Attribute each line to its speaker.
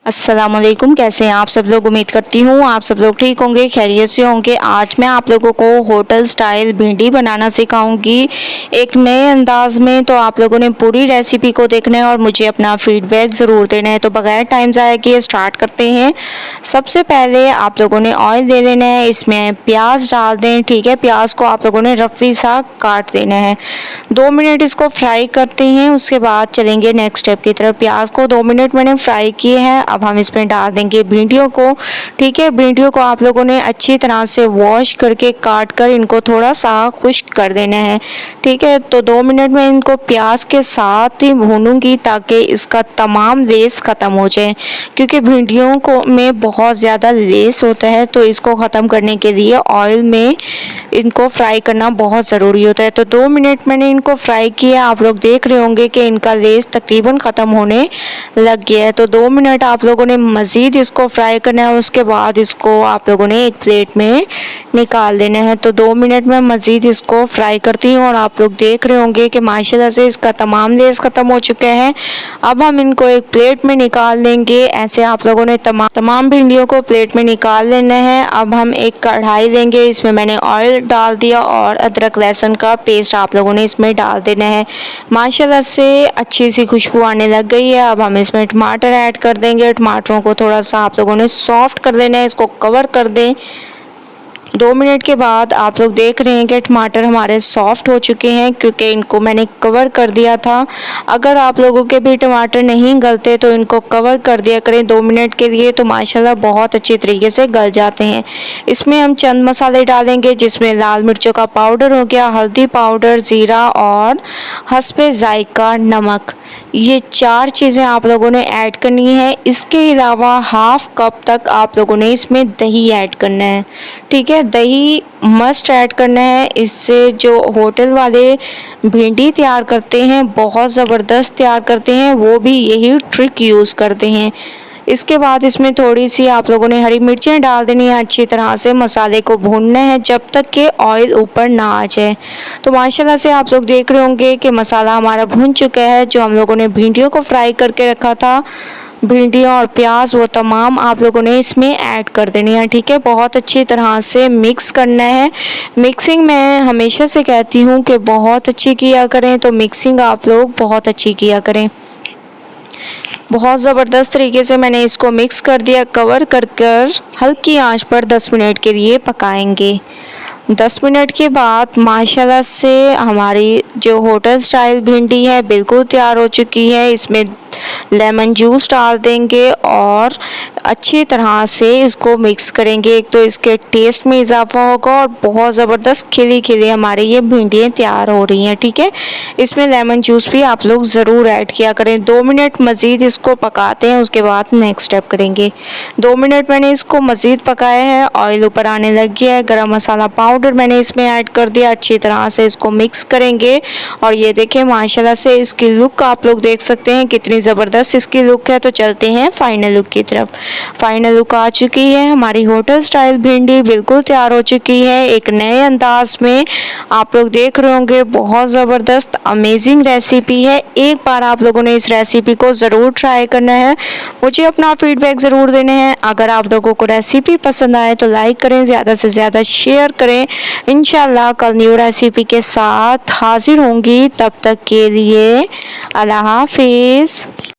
Speaker 1: अस्सलामुअलैकुम। कैसे हैं आप सब लोग? उम्मीद करती हूँ आप सब लोग ठीक होंगे, खैरियत से होंगे। आज मैं आप लोगों को होटल स्टाइल भिंडी बनाना सिखाऊंगी एक नए अंदाज में। तो आप लोगों ने पूरी रेसिपी को देखना है और मुझे अपना फीडबैक ज़रूर देना है। तो बगैर टाइम ज़ाया किए स्टार्ट करते हैं। सबसे पहले आप लोगों ने ऑयल दे देना है, इसमें प्याज डाल दें। ठीक है, प्याज को आप लोगों ने रफली सा काट देना है। 2 मिनट इसको फ्राई करते हैं, उसके बाद चलेंगे नेक्स्ट स्टेप की तरफ। प्याज को 2 मिनट मैंने फ्राई किए हैं। अब हम इसमें डाल देंगे भिंडियों को। ठीक है, भिंडियों को आप लोगों ने अच्छी तरह से वॉश करके काट कर इनको थोड़ा सा खुश्क कर देना है। ठीक है, तो 2 मिनट में इनको प्याज के साथ ही भूनूंगी ताकि इसका तमाम लेस ख़त्म हो जाए, क्योंकि भिंडियों को में बहुत ज़्यादा लेस होता है। तो इसको ख़त्म करने के लिए ऑयल में इनको फ्राई करना बहुत ज़रूरी होता है। तो 2 मिनट मैंने इनको फ्राई किया। आप लोग देख रहे होंगे कि इनका लेस तकरीबन ख़त्म होने लग गया है। तो 2 मिनट आप लोगों ने मज़ीद इसको फ्राई करना है। उसके बाद इसको आप लोगों ने एक प्लेट में निकाल देना है। तो 2 मिनट में मज़ीद इसको फ्राई करती हूँ और आप लोग देख रहे होंगे कि माशाल्लाह से इसका तमाम लेस ख़त्म हो चुका है। अब हम इनको एक प्लेट में निकाल लेंगे। ऐसे आप लोगों ने तमाम भिंडियों को प्लेट में निकाल लेना है। अब हम एक कढ़ाई लेंगे, इसमें मैंने ऑयल डाल दिया और अदरक लहसुन का पेस्ट आप लोगों ने इसमें डाल देना है। माशाल्लाह से अच्छी सी खुशबू आने लग गई है। अब हम इसमें टमाटर ऐड कर देंगे। टमाटरों को थोड़ा सा आप लोगों ने सॉफ्ट कर देना है, इसको कवर कर दें। 2 मिनट के बाद आप लोग देख रहे हैं कि टमाटर हमारे सॉफ्ट हो चुके हैं, क्योंकि इनको मैंने कवर कर दिया था। अगर आप लोगों के भी टमाटर नहीं गलते तो इनको कवर कर दिया करें 2 मिनट के लिए, तो माशाल्लाह बहुत अच्छे तरीके से गल जाते हैं। इसमें हम चंद मसाले डालेंगे, जिसमें लाल मिर्चों का पाउडर हो गया, हल्दी पाउडर, ज़ीरा और हस्बे जायका नमक। ये 4 चीज़ें आप लोगों ने ऐड करनी है। इसके अलावा हाफ कप तक आप लोगों ने इसमें दही ऐड करना है। ठीक है, दही मस्ट ऐड करना है। इससे जो होटल वाले भिंडी तैयार करते हैं बहुत ज़बरदस्त तैयार करते हैं, वो भी यही ट्रिक यूज़ करते हैं। इसके बाद इसमें थोड़ी सी आप लोगों ने हरी मिर्चें डाल देनी है। अच्छी तरह से मसाले को भूनना है जब तक कि ऑयल ऊपर ना आ जाए। तो माशाल्लाह से आप लोग देख रहे होंगे कि मसाला हमारा भून चुका है। जो हम लोगों ने भिंडियों को फ्राई करके रखा था, भिंडियाँ और प्याज, वो तमाम आप लोगों ने इसमें ऐड कर देनी है। ठीक है, बहुत अच्छी तरह से मिक्स करना है। मिक्सिंग मैं हमेशा से कहती हूँ कि बहुत अच्छी किया करें, तो मिक्सिंग आप लोग बहुत अच्छी किया करें। बहुत ज़बरदस्त तरीके से मैंने इसको मिक्स कर दिया। कवर कर हल्की आंच पर 10 मिनट के लिए पकाएंगे। 10 मिनट के बाद माशाल्लाह से हमारी जो होटल स्टाइल भिंडी है बिल्कुल तैयार हो चुकी है। इसमें लेमन जूस डाल देंगे और अच्छी तरह से इसको मिक्स करेंगे। एक तो इसके टेस्ट में इजाफा होगा और बहुत ज़बरदस्त खिली खिली हमारी ये भिंडियाँ तैयार हो रही हैं। ठीक है, इसमें लेमन जूस भी आप लोग ज़रूर ऐड किया करें। 2 मिनट मज़ीद इसको पकाते हैं, उसके बाद नेक्स्ट स्टेप करेंगे। 2 मिनट मैंने इसको मज़ीद पकाया है। ऑयल ऊपर आने लग गया है। गरम मसाला पाउडर मैंने इसमें ऐड कर दिया। अच्छी तरह से इसको मिक्स करेंगे और ये देखें माशाल्लाह से इसकी लुक आप लोग देख सकते हैं कितनी ज़बरदस्त इसकी लुक है। तो चलते हैं फाइनल लुक की तरफ। फाइनल लुक आ चुकी है, हमारी होटल स्टाइल भिंडी बिल्कुल तैयार हो चुकी है एक नए अंदाज में। आप लोग देख रहे होंगे बहुत ज़बरदस्त अमेजिंग रेसिपी है। एक बार आप लोगों ने इस रेसिपी को ज़रूर ट्राई करना है। मुझे अपना फीडबैक ज़रूर देना है। अगर आप लोगों को रेसिपी पसंद आए तो लाइक करें, ज़्यादा से ज़्यादा शेयर करें। इंशाल्लाह कल न्यू रेसिपी के साथ हाजिर होंगी। तब तक के लिए अल्लाह हाफिज़।